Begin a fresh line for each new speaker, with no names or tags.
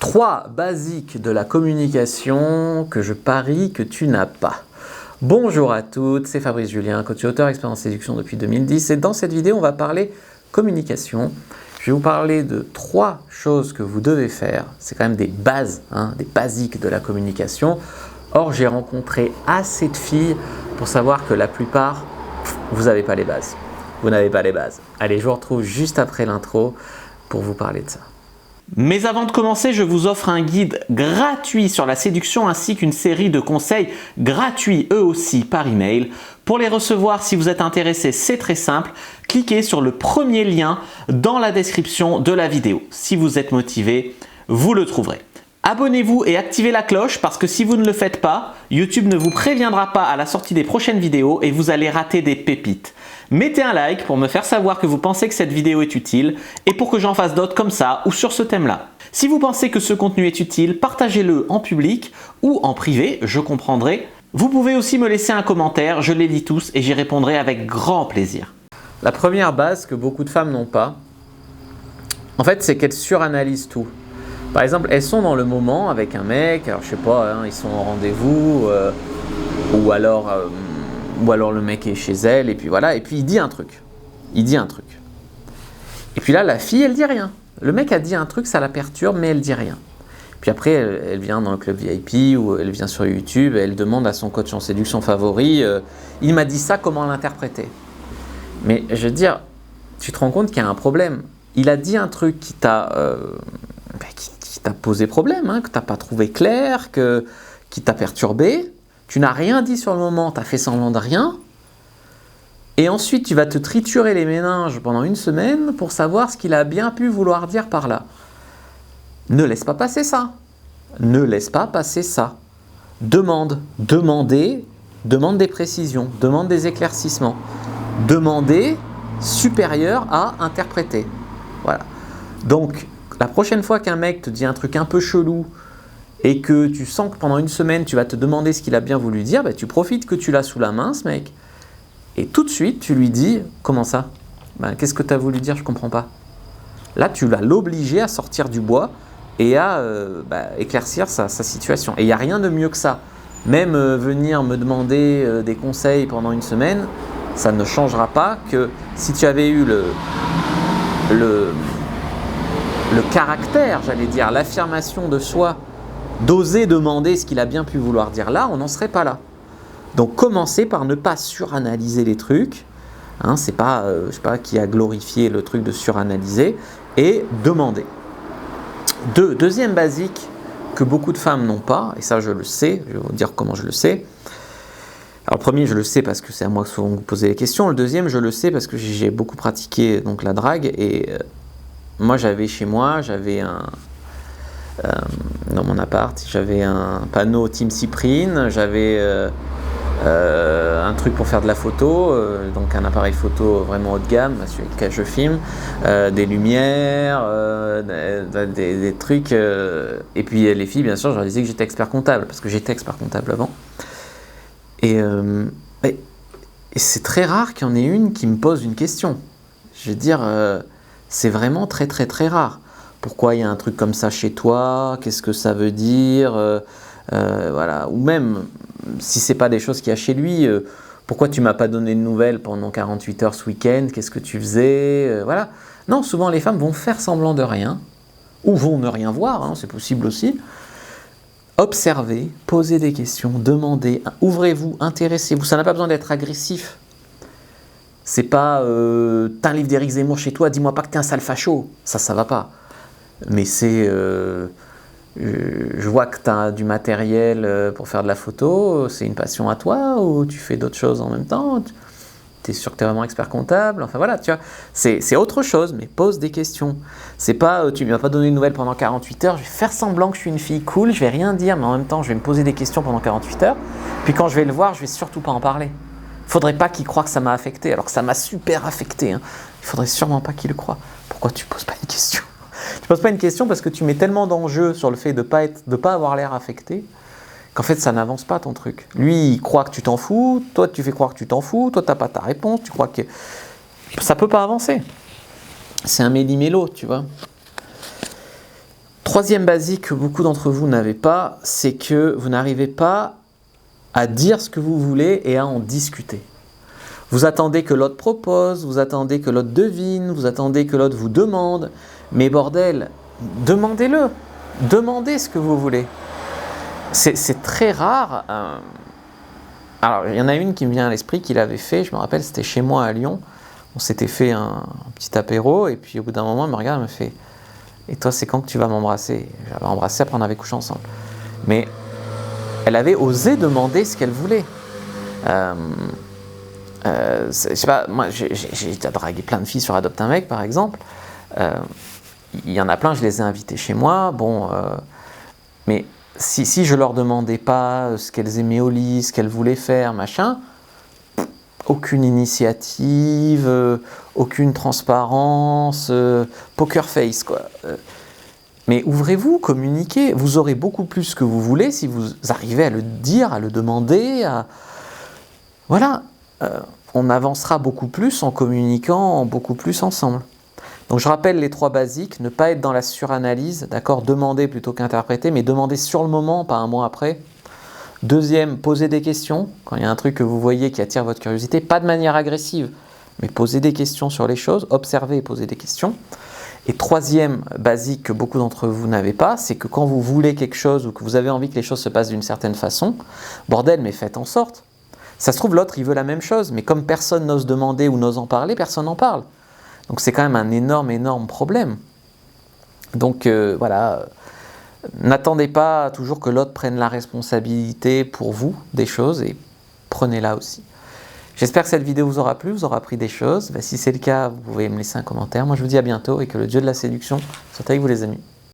3 basiques de la communication que je parie que tu n'as pas. Bonjour à toutes, c'est Fabrice Julien, coach et auteur expert en séduction depuis 2010 et dans cette vidéo on va parler communication. Je vais vous parler de 3 choses que vous devez faire, c'est quand même des bases, des basiques de la communication. Or j'ai rencontré assez de filles pour savoir que la plupart, vous n'avez pas les bases. Vous n'avez pas les bases. Allez, je vous retrouve juste après l'intro pour vous parler de ça.
Mais avant de commencer, je vous offre un guide gratuit sur la séduction ainsi qu'une série de conseils gratuits eux aussi par email. Pour les recevoir, si vous êtes intéressé, c'est très simple. Cliquez sur le premier lien dans la description de la vidéo. Si vous êtes motivé, vous le trouverez. Abonnez-vous et activez la cloche parce que si vous ne le faites pas, YouTube ne vous préviendra pas à la sortie des prochaines vidéos et vous allez rater des pépites. Mettez un like pour me faire savoir que vous pensez que cette vidéo est utile et pour que j'en fasse d'autres comme ça ou sur ce thème-là. Si vous pensez que ce contenu est utile, partagez-le en public ou en privé, je comprendrai. Vous pouvez aussi me laisser un commentaire, je les lis tous et j'y répondrai avec grand plaisir.
La première base que beaucoup de femmes n'ont pas, en fait, c'est qu'elles suranalysent tout. Par exemple, elles sont dans le moment avec un mec, alors je sais pas, ils sont au rendez-vous, ou alors le mec est chez elle, et puis voilà, et puis il dit un truc. Et puis là, la fille, elle dit rien. Le mec a dit un truc, ça la perturbe, mais elle dit rien. Puis après, elle vient dans le club VIP, ou elle vient sur YouTube, et elle demande à son coach en séduction favori, il m'a dit ça, comment l'interpréter? Mais je veux dire, tu te rends compte qu'il y a un problème. Il a dit un truc qui t'a posé problème, que tu n'as pas trouvé clair, qui t'a perturbé. Tu n'as rien dit sur le moment, tu as fait semblant de rien. Et ensuite, tu vas te triturer les méninges pendant une semaine pour savoir ce qu'il a bien pu vouloir dire par là. Ne laisse pas passer ça. Ne laisse pas passer ça. Demande des précisions, demande des éclaircissements. Demander supérieur à interpréter. Voilà. Donc, la prochaine fois qu'un mec te dit un truc un peu chelou et que tu sens que pendant une semaine, tu vas te demander ce qu'il a bien voulu dire, tu profites que tu l'as sous la main, ce mec, et tout de suite, tu lui dis « Comment ça ? Qu'est-ce que tu as voulu dire ? Je ne comprends pas. » Là, tu vas l'obliger à sortir du bois et à éclaircir sa situation. Et il n'y a rien de mieux que ça. Même venir me demander des conseils pendant une semaine, ça ne changera pas que si tu avais eu le caractère, j'allais dire, l'affirmation de soi, d'oser demander ce qu'il a bien pu vouloir dire là, on n'en serait pas là. Donc commencez par ne pas suranalyser les trucs, c'est pas, je sais pas qui a glorifié le truc de suranalyser, et demander. Deuxième basique que beaucoup de femmes n'ont pas, et ça je le sais, je vais vous dire comment je le sais. Alors le premier, je le sais parce que c'est à moi que souvent vous posez les questions. Le deuxième, je le sais parce que j'ai beaucoup pratiqué donc la drague et moi j'avais dans mon appart, j'avais un panneau Team Cyprine, j'avais un truc pour faire de la photo, donc un appareil photo vraiment haut de gamme, celui avec lequel je filme, des lumières, des trucs, et puis les filles, bien sûr, je leur disais que j'étais expert comptable, parce que j'étais expert comptable avant. Et c'est très rare qu'il y en ait une qui me pose une question. Je veux dire, c'est vraiment très très très rare. Pourquoi il y a un truc comme ça chez toi? Qu'est-ce que ça veut dire? Voilà. Ou même, si ce n'est pas des choses qu'il y a chez lui, pourquoi tu ne m'as pas donné de nouvelles pendant 48 heures ce week-end? Qu'est-ce que tu faisais? Voilà. Non, souvent les femmes vont faire semblant de rien, ou vont ne rien voir, c'est possible aussi. Observez, posez des questions, demandez, ouvrez-vous, intéressez-vous. Ça n'a pas besoin d'être agressif. C'est pas t'as un livre d'Éric Zemmour chez toi, dis-moi pas que t'es un sale facho. Ça va pas. Mais c'est je vois que t'as du matériel pour faire de la photo, c'est une passion à toi ou tu fais d'autres choses en même temps? T'es sûr que t'es vraiment expert comptable? Enfin voilà, tu vois, c'est autre chose, mais pose des questions. C'est pas tu ne m'as pas donné de nouvelles pendant 48 heures, je vais faire semblant que je suis une fille cool, je vais rien dire, mais en même temps je vais me poser des questions pendant 48 heures, puis quand je vais le voir, je vais surtout pas en parler. Il faudrait pas qu'il croie que ça m'a affecté, alors que ça m'a super affecté. Il faudrait sûrement pas qu'il le croie. Pourquoi tu poses pas une question? Tu poses pas une question parce que tu mets tellement d'enjeux sur le fait de pas avoir l'air affecté, qu'en fait ça n'avance pas ton truc. Lui il croit que tu t'en fous, toi tu fais croire que tu t'en fous, toi t'as pas ta réponse, tu crois que ça peut pas avancer. C'est un méli-mélo, tu vois. Troisième basique que beaucoup d'entre vous n'avez pas, c'est que vous n'arrivez pas à dire ce que vous voulez et à en discuter. Vous attendez que l'autre propose, vous attendez que l'autre devine, vous attendez que l'autre vous demande. Mais bordel, demandez-le. Demandez ce que vous voulez. C'est très rare. Alors, il y en a une qui me vient à l'esprit qu'il avait fait, je me rappelle, c'était chez moi à Lyon. On s'était fait un petit apéro et puis au bout d'un moment, elle me regarde et me fait « Et toi, c'est quand que tu vas m'embrasser ?» J'avais embrassé, après on avait couché ensemble. Mais elle avait osé demander ce qu'elle voulait. Je sais pas, moi j'ai dragué plein de filles sur Adopte un mec par exemple. Il y en a plein, je les ai invitées chez moi. Bon, mais si je leur demandais pas ce qu'elles aimaient au lit, ce qu'elles voulaient faire, machin, aucune initiative, aucune transparence, poker face quoi. Mais ouvrez-vous, communiquez. Vous aurez beaucoup plus ce que vous voulez si vous arrivez à le dire, à le demander. Voilà, on avancera beaucoup plus en communiquant beaucoup plus ensemble. Donc je rappelle les 3 basiques, ne pas être dans la suranalyse, d'accord, demander plutôt qu'interpréter, mais demander sur le moment, pas un mois après. Deuxième, poser des questions, quand il y a un truc que vous voyez qui attire votre curiosité, pas de manière agressive, mais poser des questions sur les choses, observer et poser des questions. Et troisième basique que beaucoup d'entre vous n'avez pas, c'est que quand vous voulez quelque chose ou que vous avez envie que les choses se passent d'une certaine façon, bordel, mais faites en sorte. Ça se trouve, l'autre, il veut la même chose, mais comme personne n'ose demander ou n'ose en parler, personne n'en parle. Donc c'est quand même un énorme problème. Donc voilà, n'attendez pas toujours que l'autre prenne la responsabilité pour vous des choses et prenez-la aussi. J'espère que cette vidéo vous aura plu, vous aura appris des choses. Si c'est le cas, vous pouvez me laisser un commentaire. Moi je vous dis à bientôt et que le Dieu de la séduction soit avec vous les amis.